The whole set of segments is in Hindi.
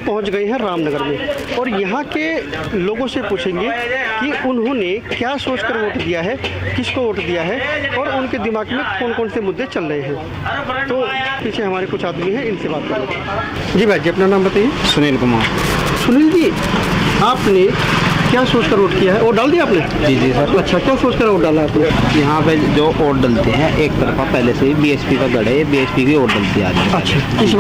पहुंच गए हैं रामनगर में और यहाँ के लोगों से पूछेंगे कि उन्होंने क्या सोचकर वोट दिया है, किसको वोट दिया है और उनके दिमाग में कौन कौन से मुद्दे चल रहे हैं। तो पीछे हमारे कुछ आदमी हैं, इनसे बात करें। जी भाई जी, अपना नाम बताइए। सुनील कुमार। सुनील जी, आपने क्या सोचकर वोट किया है? वोट डाल दिया आपने? जी जी सर। अच्छा, क्या सोचकर वोट डाला आपने? यहाँ पे जो वोट डलते हैं एक तरफा पहले से ही बीएसपी का गढ़ है, बीएसपी की वोट डलती है आज। अच्छा, इस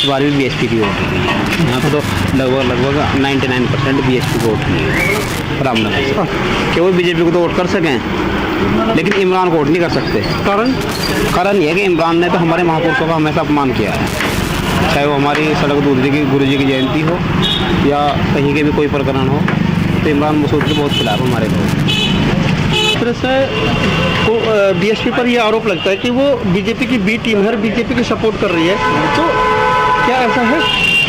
बार भी बीएसपी की वोट डली है। यहाँ पे तो लगभग 99% बीएसपी की वोट नहीं है रामनगर से। केवल बीजेपी को तो वोट कर सकें लेकिन इमरान को वोट नहीं कर सकते। कारण ये है कि इमरान ने तो हमारे महापुरुषों का हमेशा अपमान किया है, चाहे वो हमारी सड़क दूसरी की गुरु जी की जयंती हो या कहीं के भी कोई प्रकरण हो, तो इमरान मसूद के बहुत खिलाफ हमारे लोग। इस तरह से बीएसपी पर ये आरोप लगता है कि वो बीजेपी की बी टीम है, बीजेपी की सपोर्ट कर रही है, तो क्या ऐसा है?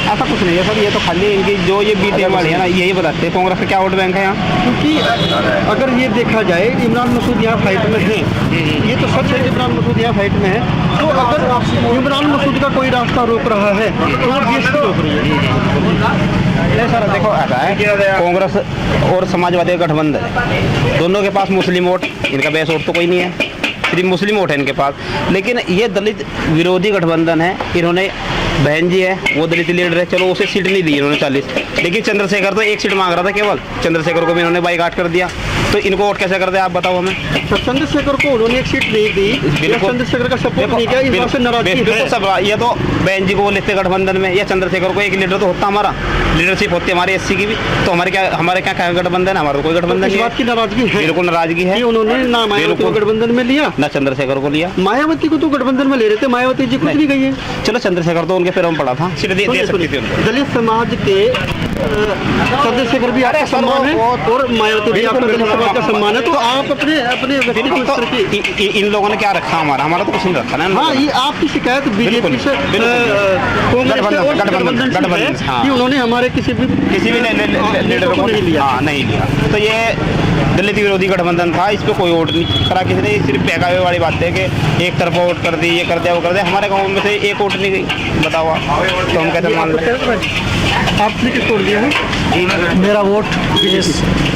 ऐसा कुछ नहीं है सर, ये तो खाली इनकी जो ये बी टीम वाली है ना, यही बताते हैं कांग्रेस का क्या वोट बैंक है यहाँ। क्योंकि अगर ये देखा जाए इमरान मसूद यहाँ फाइट में है, ये तो सच है कि इमरान मसूद यहाँ फाइट में है, तो अगर इमरान मसूद का कोई रास्ता रोक रहा है तो वो बीएसपी रोक रही है। नहीं सर, देखो ऐसा है, कांग्रेस और समाजवादी का गठबंधन, दोनों के पास मुस्लिम वोट, इनका बेस वोट तो कोई नहीं है, सिर्फ मुस्लिम वोट है इनके पास। लेकिन ये दलित विरोधी गठबंधन है, इन्होंने बहन जी है वो दलित लीडर है, चलो उसे सीट नहीं दी इन्होंने 40, लेकिन चंद्रशेखर तो एक सीट मांग रहा था केवल, चंद्रशेखर को भी इन्होंने बाईकाट कर दिया, तो इनको वोट कैसे कर दे आप बताओ हमें। तो चंद्रशेखर को उन्होंने एक सीट नहीं दी, चंद्रशेखर का सपोर्ट नहीं किया, इस बात से नाराजगी है सब। ये तो बहन जी को लेते गठबंधन में, या चंद्रशेखर को एक लीडर तो होता, हमारा लीडरशिप होती है हमारी एससी की भी, तो हमारे क्या गठबंधन है, हमारा तो कोई गठबंधन नहीं है। बात की नाराजगी है, बिल्कुल नाराजगी है। उन्होंने ना मायावती को गठबंधन में लिया ना चंद्रशेखर को लिया, मायावती को तो गठबंधन में ले रहे थे, मायावती जी कुछ नहीं गई है। चलो चंद्रशेखर तो उनके पैरों में पड़ा था, दलित समाज के चंद्रशेखर भी आपका सम्मान है और मायावती भी आपका दलित समाज का सम्मान है, तो आप अपने व्यक्तिगत स्तर की इन लोगों ने क्या रखा, हमारा तो कुछ नहीं रखा ना। हाँ, ये आपकी शिकायत बीजेपी से कांग्रेस से और गठबंधन से कि उन्होंने हमारे किसी भी लीडर को नहीं लिया, तो ये दलित विरोधी गठबंधन था, इस पर कोई वोट नहीं करा किसी ने, सिर्फ बहकावे वाली बात है कि एक तरफ वोट कर दी, ये कर दिया वो कर दिया, हमारे गाँव में से एक वोट नहीं गई, बताओ तो हम कैसे मान लें। आपने किसको दिया है? मेरा वोट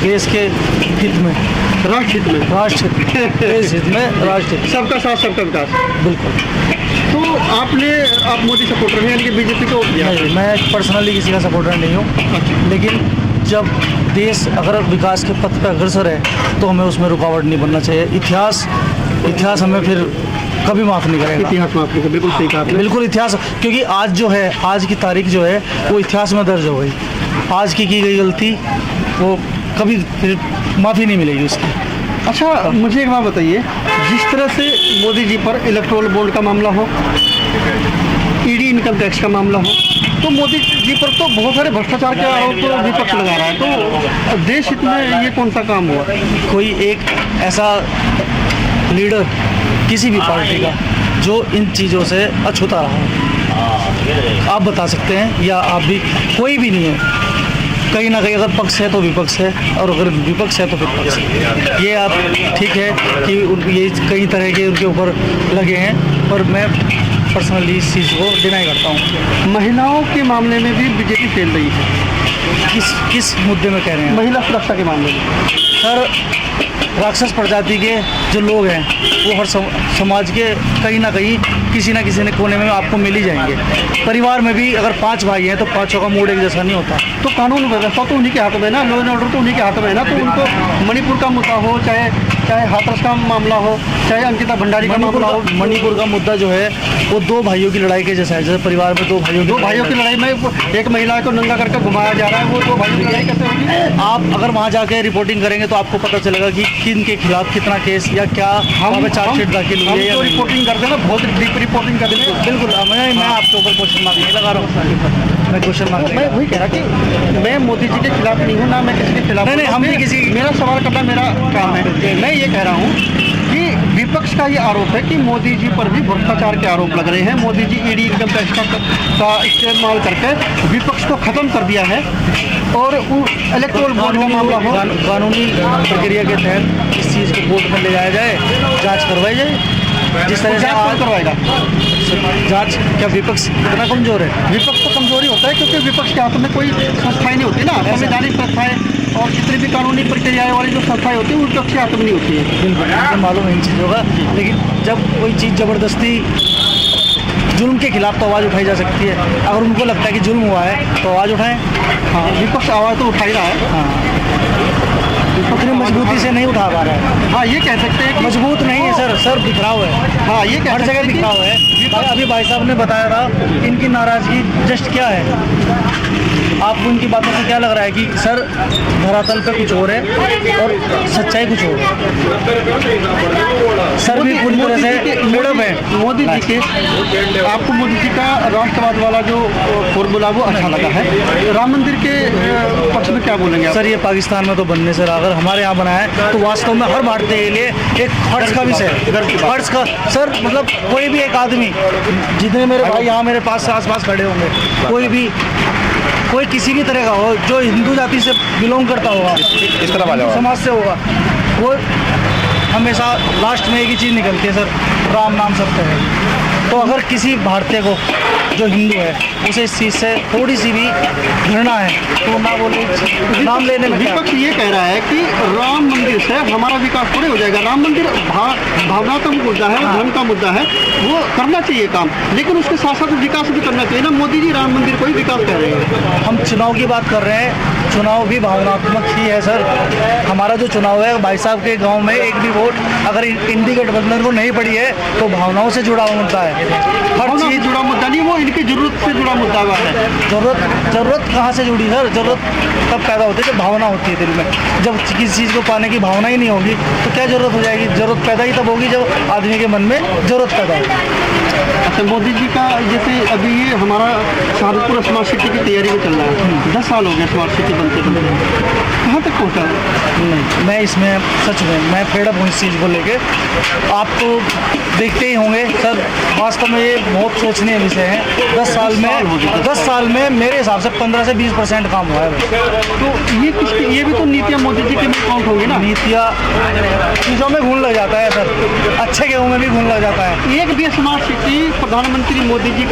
देश के हित में, राष्ट्र हित में, देश हित में, राष्ट्र हित, सबका साथ सबका विकास। बिल्कुल। तो आप मोदी सपोर्टर हैं, यानी कि बीजेपी को वोट दिया? नहीं, मैं पर्सनली किसी का सपोर्टर नहीं हूँ, लेकिन जब देश अगर विकास के पथ पर अग्रसर है तो हमें उसमें रुकावट नहीं बनना चाहिए। इतिहास हमें फिर कभी माफ़ नहीं करेगा। इतिहास माफ़ नहीं, बिल्कुल सही कहा आपने। बिल्कुल इतिहास, क्योंकि आज जो है, आज की तारीख जो है वो इतिहास में दर्ज हो गई। आज की गई गलती वो कभी फिर माफ़ी नहीं मिलेगी उसकी। अच्छा, मुझे एक बात बताइए, जिस तरह से मोदी जी पर इलेक्टोरल बॉन्ड का मामला हो, ईडी इनकम टैक्स का मामला हो, तो मोदी जी पर तो बहुत सारे भ्रष्टाचार के आरोप तो विपक्ष लगा रहा है, तो देश हित में ये कौन सा काम हुआ? कोई एक ऐसा लीडर किसी भी पार्टी का जो इन चीज़ों से अछूता रहा, आप बता सकते हैं, या आप भी, कोई भी नहीं है। कहीं ना कहीं अगर पक्ष है तो विपक्ष है, और अगर विपक्ष है तो फिर पक्ष है। ये आप ठीक है कि ये कई तरह के उनके ऊपर लगे हैं, पर मैं पर्सनली इस चीज़ को डिनाई करता हूँ। महिलाओं के मामले में भी बीजेपी फेल रही है। किस मुद्दे में कह रहे हैं? महिला सुरक्षा के मामले में सर, राक्षस प्रजाति के जो लोग हैं वो हर समाज के कहीं ना कहीं किसी न किसी कोने में आपको मिल ही जाएंगे। परिवार में भी अगर 5 भाई हैं तो 5 का मूड एक जैसा नहीं होता। तो कानून व्यवस्था तो उन्हीं के हाथ में है ना, लॉ एंड ऑर्डर तो उन्हीं के हाथ में है ना, तो उनको मणिपुर का मुद्दा हो, चाहे हाथरस का मामला हो, चाहे अंकिता भंडारी का मामला हो, मणिपुर का मुद्दा जो है वो 2 भाइयों की लड़ाई के जैसा है। जैसे परिवार में 2 भाइयों की लड़ाई में एक महिला को नंगा करके घुमाया जा रहा है, वो 2 भाइयों की लड़ाई कैसे होगी? आप अगर वहाँ जाके रिपोर्टिंग करेंगे तो आपको पता चलेगा कि किन के खिलाफ कितना केस या क्या हमें चार्जशीट दाखिल हुई है। हम रिपोर्टिंग करते हैं ना, बहुत डीप रिपोर्टिंग करते हैं। बिल्कुल, मैं आपके ऊपर क्वेश्चन मार्क नहीं लगा रहा हूँ, मैं क्वेश्चन मार्क, मैं वही कह रहा कि मैं मोदी जी के खिलाफ नहीं हूँ, ना मैं किसी के खिलाफ। नहीं, हम भी किसी, मेरा सवाल करना मेरा काम है। मैं ये कह रहा हूँ कि विपक्ष का ये आरोप है कि मोदी जी पर भी भ्रष्टाचार के आरोप लग रहे हैं। Modi ji ED income tax का इस्तेमाल करके विपक्ष को ख़त्म कर दिया है, और इलेक्टोरल बॉन्ड का मामला हो, कानूनी प्रक्रिया के तहत इस चीज़ को कोर्ट में ले जाया जाए, जांच करवाई जाए। जिस तरह से आज करवाएगा जांच, क्या विपक्ष इतना कमजोर है? विपक्ष तो कमजोरी होता है क्योंकि विपक्ष के हाथों में कोई संस्थाएं नहीं होती ना, संवैधानिक संस्थाएं और जितनी भी कानूनी प्रक्रियाएं वाली जो संस्थाएं होती हैं विपक्ष के हाथों में नहीं होती है। बिल्कुल मुझे मालूम है इन चीज़ों का, लेकिन जब कोई चीज़ ज़बरदस्ती जुल्म के खिलाफ तो आवाज़ उठाई जा सकती है। अगर उनको लगता है कि जुल्म हुआ है तो आवाज़ उठाएं। हाँ, विपक्ष आवाज़ तो उठा ही रहा है। हाँ, उतनी मजबूती से नहीं उठा पा रहा है। हाँ, ये कह सकते हैं कि मजबूत नहीं है सर बिखराव है। हाँ, ये कह हर सकते जगह हैं कि बिखराव है। अभी भाई साहब ने बताया था इनकी नाराज़गी जस्ट क्या है। आपको इनकी बातों से क्या लग रहा है कि सर धरातल पे कुछ और है और सच्चाई कुछ और है? सर भी पूरी तरह से मिडअप है। मोदी जी के आपको मोदी जी का राष्ट्रवाद वाला जो फॉर्मूला वो अच्छा लगा है। राम मंदिर के पक्ष में क्या बोलेंगे आप? सर ये पाकिस्तान में तो बनने से अगर हमारे यहाँ बना है तो वास्तव में हर भारतीय के लिए एक फर्ज का विषय है। फर्ज का सर, मतलब कोई भी एक आदमी, जितने मेरे भाई यहाँ मेरे पास आस-पास खड़े होंगे, कोई किसी भी तरह का हो जो हिंदू जाति से बिलोंग करता होगा, इस तरफ आ जाओ, समाज से होगा, वो हमेशा लास्ट में एक ही चीज़ निकलती है सर, राम नाम सत्य है। तो अगर किसी भारतीय को जो हिंदू है उसे इस चीज़ से थोड़ी सी भी घृणा है तो ना बोले, नाम लेने में विपक्ष ये कह रहा है कि राम मंदिर से हमारा विकास थोड़े हो जाएगा। राम मंदिर भावनात्मक मुद्दा है, धर्म का मुद्दा है, वो करना चाहिए काम, लेकिन उसके साथ साथ विकास भी करना चाहिए ना। मोदी जी राम मंदिर को ही विकास कर रहे हैं। हम चुनाव की बात कर रहे हैं, चुनाव भी भावनात्मक ही है सर। हमारा जो चुनाव है, भाई साहब के गांव में एक भी वोट अगर इंडी गठबंधन को नहीं पड़ी है तो भावनाओं से जुड़ा हुआ मुद्दा है। हर चीज़ जुड़ा मुद्दा नहीं, वो इनकी जरूरत से जुड़ा मुद्दा हुआ है। जरूरत कहाँ से जुड़ी सर? जरूरत तब पैदा होती है जब भावना होती है दिल में। जब किसी चीज़ को पाने की भावना ही नहीं होगी तो क्या जरूरत हो जाएगी? जरूरत पैदा ही तब होगी जब आदमी के मन में जरूरत पैदा होगी। अच्छा, मोदी जी का जैसे अभी ये हमारा शाहरुखपुर स्मार्ट सिटी की तैयारी में चल रहा है, 10 साल हो गए स्मार्ट सिटी बनते कहाँ तक पहुँचा? नहीं, मैं इसमें सच में मैं फेड अप हूँ इस चीज़ को लेके। आप तो देखते ही होंगे सर, वास्तव में ये बहुत सोचनीय विषय है। 10 साल में मेरे हिसाब से 15 से 20% काम हुआ है। तो ये भी तो नीतियाँ मोदी जी के में काउंट होंगी ना। नीतियाँ चीज़ों में घून लग जाता है सर, अच्छे गेहूँ में भी घून लग जाता है। एक भी स्मार्ट सिटी प्रधानमंत्री मोदी जी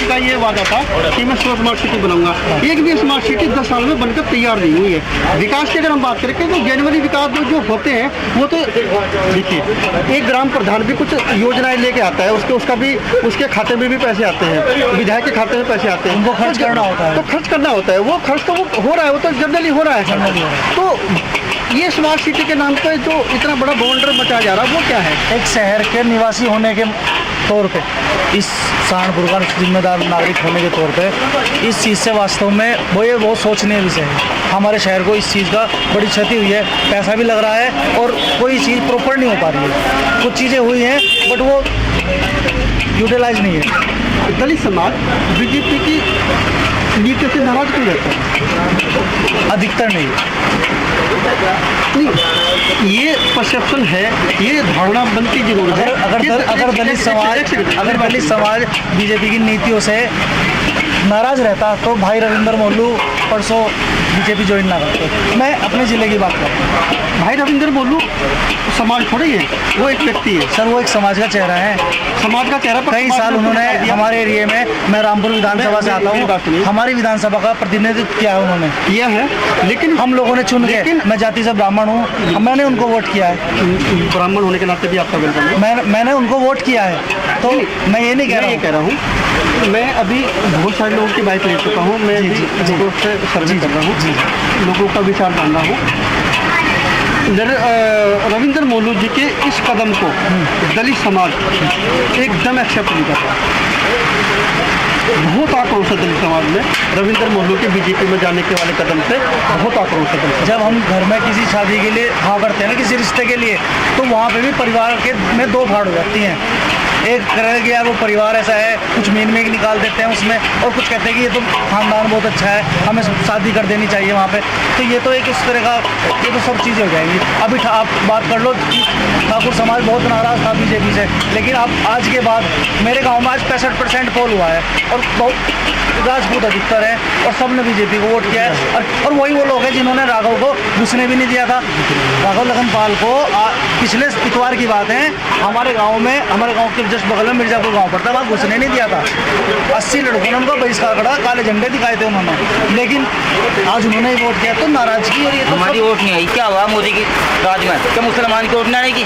का ये वादा था कि मैं स्मार्ट सिटी बनाऊंगा। एक भी स्मार्ट सिटी 10 साल में बनकर तैयार नहीं हुई है। विकास की अगर हम बात करें तो जनवरी विकास जो होते हैं वो तो देखिए, एक ग्राम प्रधान भी कुछ योजनाएं लेके आता है, उसके खाते में भी पैसे आते हैं, विधायक के खाते में पैसे आते हैं, उनको खर्च करना होता है। तो खर्च करना होता है, वो खर्च तो वो हो रहा है, वो तो जनरली हो रहा है। तो ये स्मार्ट सिटी के नाम पे जो इतना बड़ा बवंडर मचा जा रहा है वो क्या है? एक शहर के निवासी होने के तौर पे, इस सहारनपुर का जिम्मेदार नागरिक होने के तौर पे इस चीज़ से वास्तव में वो सोचनीय विषय है। हमारे शहर को इस चीज़ का बड़ी क्षति हुई है, पैसा भी लग रहा है और कोई चीज़ प्रॉपर नहीं हो पा रही है। कुछ चीज़ें हुई हैं बट वो यूटिलाइज नहीं है। दलित समाज बीजेपी की नीति से नाराज क्यों रहता है? अधिकतर नहीं, ये परसेप्शन है, ये धारणा बनती जरूर है। अगर दलित समाज बीजेपी की नीतियों से नाराज रहता तो भाई रविंदर मोल्लू परसों बीजेपी ज्वाइन ना करते। मैं अपने ज़िले की बात कर रहा हूँ। भाई रविंदर मोल्लू समाज थोड़ी है, वो एक व्यक्ति है सर, वो एक समाज का चेहरा है। समाज का चेहरा। कई साल उन्होंने हमारे एरिया में, मैं रामपुर विधानसभा से आता हूँ, हमारी विधानसभा का प्रतिनिधित्व किया है उन्होंने, किया है। लेकिन हम लोगों ने चुन के, मैं जाति से ब्राह्मण हूँ, मैंने उनको वोट किया है। ब्राह्मण होने के नाते भी आपका वेलकम है। मैंने उनको वोट किया है, तो मैं ये नहीं कह रहा हूँ। मैं अभी बहुत सारे लोगों की बात ले चुका हूँ, मैं लोगों से सर्वे कर रहा हूँ, लोगों का विचार जानना हूँ। रविंदर मोल्लू जी के इस कदम को दलित समाज एकदम एक्सेप्ट नहीं करता। बहुत आक्रोश है दलित समाज में रविंदर मोल्लू के बीजेपी में जाने के वाले कदम से, बहुत आक्रोश है। जब हम घर में किसी शादी के लिए हाँ करते हैं ना, किसी रिश्ते के लिए, तो वहाँ पे भी परिवार के में दो फाड़ हो जाती हैं। एक कह कि यार वो परिवार ऐसा है, कुछ मीन में निकाल देते हैं उसमें, और कुछ कहते हैं कि ये तो खानदान बहुत अच्छा है, हमें शादी कर देनी चाहिए वहाँ पे। तो ये तो एक इस तरह का, ये तो सब चीज़ें हो जाएंगी। अभी आप बात कर लो कि ठाकुर समाज बहुत नाराज़ था बीजेपी से, लेकिन अब आज के बाद मेरे गाँव में आज 65% पोल हुआ है और बहुत राजपूत अधिकतर है और सब ने बीजेपी को वोट किया है। और वही वो लोग हैं जिन्होंने राघव को घुसने भी नहीं दिया था। राघव लखनपाल को पिछले इतवार की बात है, हमारे गाँव के जस्ट बगल में मिर्जापुर गांव पड़ता है, वहाँ घुसने नहीं दिया था। 80 लड़कों ने उनका बहिष्कार करा, काले झंडे दिखाए थे उन्होंने, लेकिन आज उन्होंने ही वोट किया तो नाराजगी। और ये तो हमारी वोट नहीं आई, क्या हुआ मोदी की राज में? क्या मुसलमान की वोट ना आएगी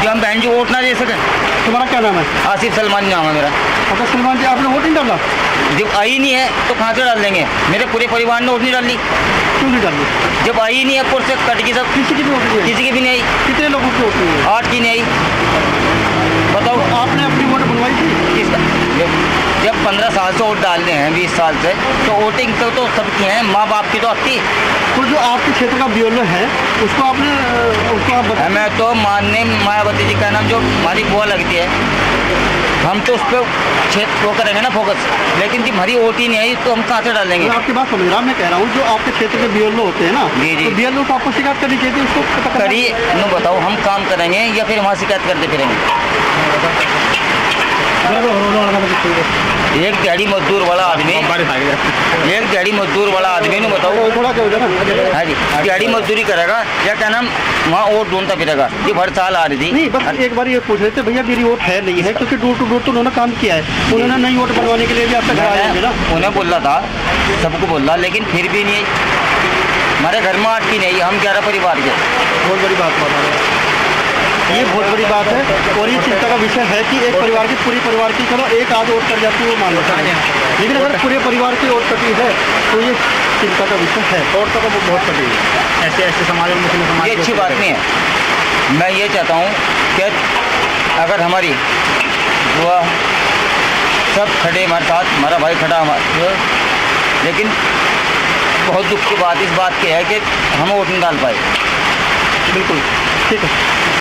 जो हम बहन जी वोट ना दे सकें? तुम्हारा क्या नाम है? आसिफ सलमान नाम है मेरा। अच्छा सलमान जी, आपने वोट नहीं डाला? जब आई नहीं है तो कहाँ से डाल देंगे? मेरे पूरे परिवार ने वोट नहीं डाली। क्यों नहीं डाली? जब आई नहीं है पुर से कट की सब, किसी की भी वोट नहीं है? किसी की भी नहीं आई। कितने लोगों की वोट नहीं है? 8 की नहीं आई। बताओ आपने अपनी वोट बनवाई थी? किसका? जब 15 साल से वोट डाल रहे हैं, 20 साल से, तो वोटिंग तो सबकी है, माँ बाप की तो आपकी। तो जो आपके क्षेत्र का बीएलओ है उसको आपने उसको आप बता। मैं तो मानने मायावती जी का नाम जो हमारी बुआ लगती है, हम तो उस पर क्षेत्र वो करेंगे ना फोकस, लेकिन जब हमारी वोट ही नहीं आई तो हम कहाँ से डालेंगे? मैं आपकी बात समझ रहा हूँ, मैं कह रहा हूँ जो आपके क्षेत्र के बीएलओ होते हैं ना, जी, जी। तो बीएलओ को आपको शिकायत करनी चाहिए थी, उसको पता करना- करिए नो, बताओ हम काम करेंगे या फिर वहाँ शिकायत करते फिरेंगे? एक दिहाड़ी मजदूर वाला आदमी, एक दिहाड़ी मजदूर वाला आदमी ने बताओ, थोड़ा क्या हो जाए ना। हाँ जी, दिहाड़ी मजदूरी करेगा या क्या नाम वहाँ वोट ढूंढता फिरेगा? ये हर साल आ रही थी। नहीं, बस एक बार ये पूछ रहे थे भैया मेरी वोट है नहीं है, क्योंकि डोर टू डोर तो उन्होंने काम किया है, उन्होंने नई वोट बनवाने के लिए भी आपका घर आए होंगे ना। उन्हें बोल रहा था, सबको बोल रहा, लेकिन फिर भी नहीं आई। हमारे घर में 8 की नहीं, हम 11 परिवार के। बहुत बड़ी बात बता रहे हैं, ये बहुत बड़ी बात है। और ये चिंता का विषय है कि एक परिवार की, पूरी परिवार की, चलो एक आध वोट कर जाती है वो मान लेता है, लेकिन अगर पूरे परिवार की वोट कटी है तो ये चिंता का विषय है। और तो बहुत कटी है, ऐसे ऐसे समाज में, मुस्लिम समाज ये अच्छी बात नहीं है। मैं ये चाहता हूँ कि अगर हमारी बुआ सब खड़े हमारे साथ, हमारा भाई खड़ा हमारे, लेकिन बहुत दुख की बात इस बात की है कि हम वोट नहीं डाल पाए। बिल्कुल ठीक है।